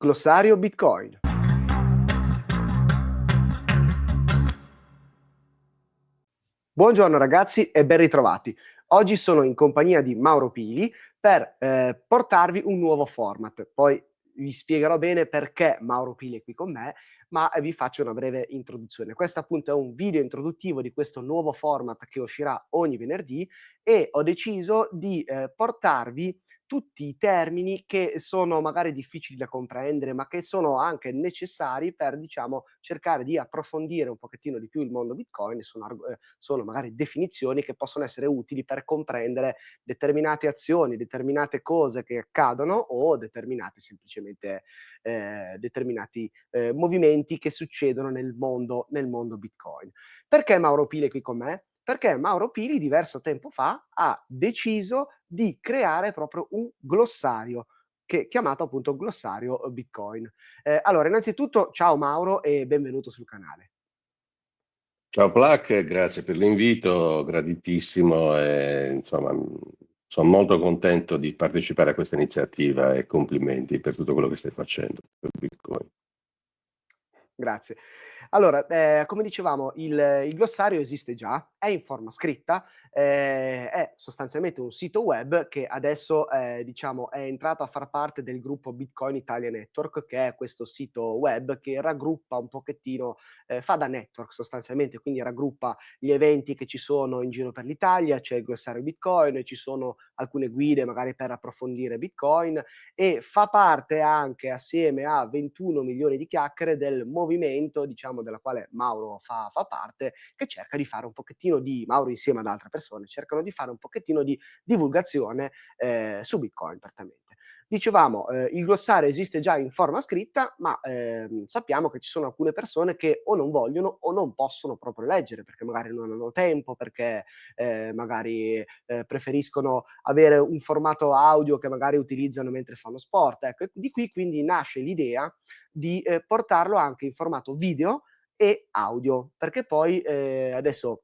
Glossario Bitcoin. Buongiorno ragazzi e ben ritrovati. Oggi sono in compagnia di Mauro Pili per portarvi un nuovo format. Poi vi spiegherò bene perché Mauro Pili è qui con me, ma vi faccio una breve introduzione. Questo appunto è un video introduttivo di questo nuovo format che uscirà ogni venerdì e ho deciso di portarvi tutti i termini che sono magari difficili da comprendere, ma che sono anche necessari per, diciamo, cercare di approfondire un pochettino di più il mondo Bitcoin. Sono magari definizioni che possono essere utili per comprendere determinate azioni, determinate cose che accadono o determinate semplicemente determinati movimenti che succedono nel mondo Bitcoin. Perché Mauro Pili è qui con me? Perché Mauro Pili diverso tempo fa ha deciso di creare proprio un glossario chiamato appunto glossario Bitcoin. Allora, innanzitutto ciao Mauro e benvenuto sul canale. Ciao Plac, grazie per l'invito, graditissimo e insomma sono molto contento di partecipare a questa iniziativa e complimenti per tutto quello che stai facendo per Bitcoin. Grazie. Allora, come dicevamo, il glossario esiste già, è in forma scritta, è sostanzialmente un sito web che adesso, diciamo, è entrato a far parte del gruppo Bitcoin Italia Network, che è questo sito web che raggruppa un pochettino, fa da network sostanzialmente, quindi raggruppa gli eventi che ci sono in giro per l'Italia, c'è il glossario Bitcoin, ci sono alcune guide magari per approfondire Bitcoin e fa parte anche, assieme a 21 milioni di chiacchiere, del movimento, diciamo, della quale Mauro fa parte, che cerca di fare un pochettino di Mauro insieme ad altre persone, cercano di fare un pochettino di divulgazione su Bitcoin prettamente. Dicevamo, il glossario esiste già in forma scritta, ma sappiamo che ci sono alcune persone che o non vogliono o non possono proprio leggere, perché magari non hanno tempo, perché magari preferiscono avere un formato audio che magari utilizzano mentre fanno sport. Ecco, e di qui quindi nasce l'idea di portarlo anche in formato video e audio, perché poi adesso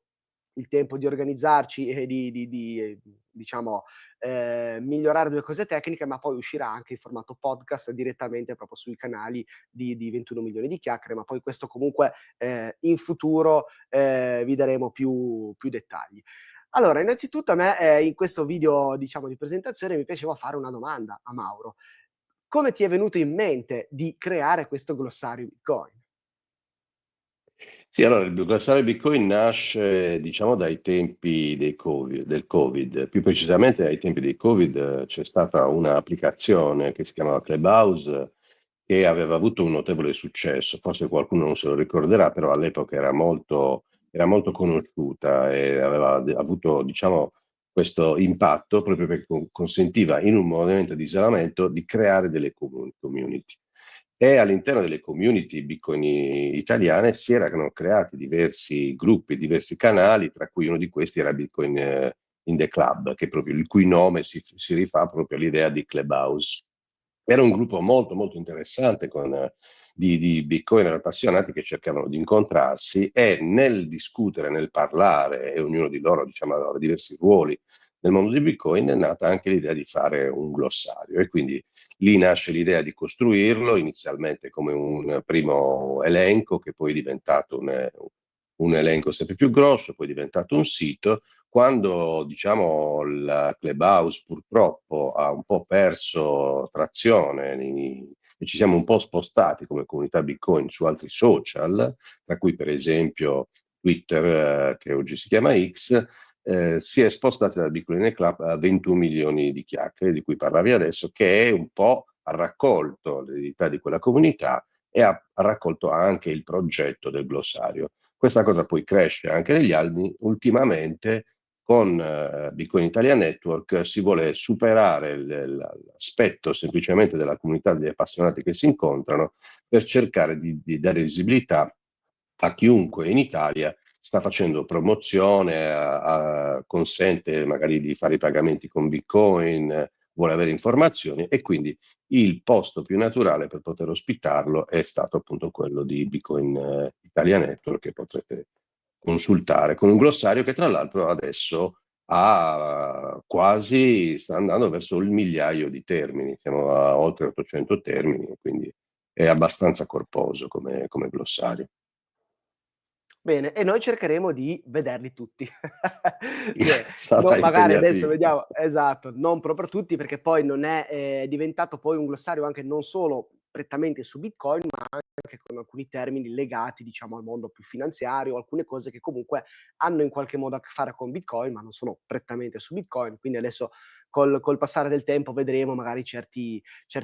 il tempo di organizzarci e diciamo migliorare due cose tecniche, ma poi uscirà anche in formato podcast direttamente proprio sui canali di 21 milioni di chiacchiere, ma poi questo comunque in futuro vi daremo più dettagli. Allora, innanzitutto a me in questo video, diciamo, di presentazione mi piaceva fare una domanda a Mauro. Come ti è venuto in mente di creare questo glossario Bitcoin? Sì, allora il glossario Bitcoin nasce diciamo dai tempi del Covid, più precisamente ai tempi dei Covid c'è stata un'applicazione che si chiamava Clubhouse che aveva avuto un notevole successo, forse qualcuno non se lo ricorderà, però all'epoca era molto conosciuta e aveva avuto, diciamo, questo impatto proprio perché consentiva in un momento di isolamento di creare delle community. E all'interno delle community Bitcoin italiane si erano creati diversi gruppi, diversi canali, tra cui uno di questi era Bitcoin in the Club, che proprio il cui nome si rifà proprio all'idea di Clubhouse. Era un gruppo molto molto interessante di Bitcoiner appassionati che cercavano di incontrarsi e nel discutere, nel parlare, e ognuno di loro diciamo aveva diversi ruoli nel mondo di Bitcoin, è nata anche l'idea di fare un glossario e quindi lì nasce l'idea di costruirlo inizialmente come un primo elenco che poi è diventato un elenco sempre più grosso, poi è diventato un sito. Quando diciamo la Clubhouse purtroppo ha un po' perso trazione e ci siamo un po' spostati come comunità Bitcoin su altri social, tra cui per esempio Twitter, che oggi si chiama X, si è spostati dal Bitcoin Club a 21 milioni di chiacchiere, di cui parlavi adesso, che è un po' ha raccolto l'eredità di quella comunità e ha raccolto anche il progetto del glossario. Questa cosa poi cresce anche negli anni. Ultimamente con Bitcoin Italia Network si vuole superare l'aspetto semplicemente della comunità degli appassionati che si incontrano per cercare di dare visibilità a chiunque in Italia sta facendo promozione, consente magari di fare i pagamenti con Bitcoin, vuole avere informazioni e quindi il posto più naturale per poter ospitarlo è stato appunto quello di Bitcoin Italia Network che potrete consultare con un glossario che tra l'altro adesso sta andando verso il migliaio di termini, siamo a oltre 800 termini, quindi è abbastanza corposo come glossario. Bene, e noi cercheremo di vederli tutti. Cioè, Sarà magari adesso impegnativo. vediamo esatto, non proprio tutti perché poi non è diventato poi un glossario anche non solo prettamente su Bitcoin, ma anche con alcuni termini legati, diciamo, al mondo più finanziario, alcune cose che comunque hanno in qualche modo a che fare con Bitcoin, ma non sono prettamente su Bitcoin. Quindi adesso col passare del tempo vedremo magari certe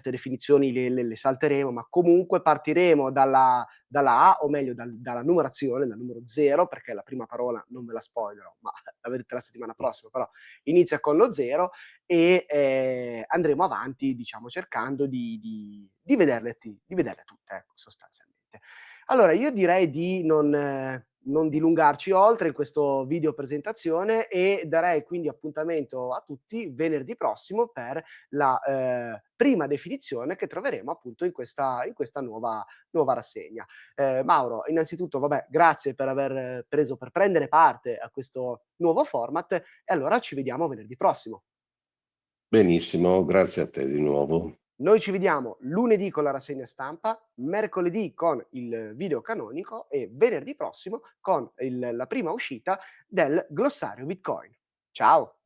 definizioni le salteremo, ma comunque partiremo dalla A, o meglio dalla numerazione, dal numero 0, perché la prima parola non ve la spoilerò, ma la vedrete la settimana prossima, però inizia con lo 0 e andremo avanti, diciamo, cercando di vederle tutte, ecco, sostanzialmente. Allora, io direi di non dilungarci oltre in questo video presentazione e darei quindi appuntamento a tutti venerdì prossimo per la prima definizione che troveremo appunto in questa nuova rassegna. Mauro, innanzitutto, vabbè, grazie per prendere parte a questo nuovo format e allora ci vediamo venerdì prossimo. Benissimo, grazie a te di nuovo. Noi ci vediamo lunedì con la rassegna stampa, mercoledì con il video canonico e venerdì prossimo con la prima uscita del glossario Bitcoin. Ciao!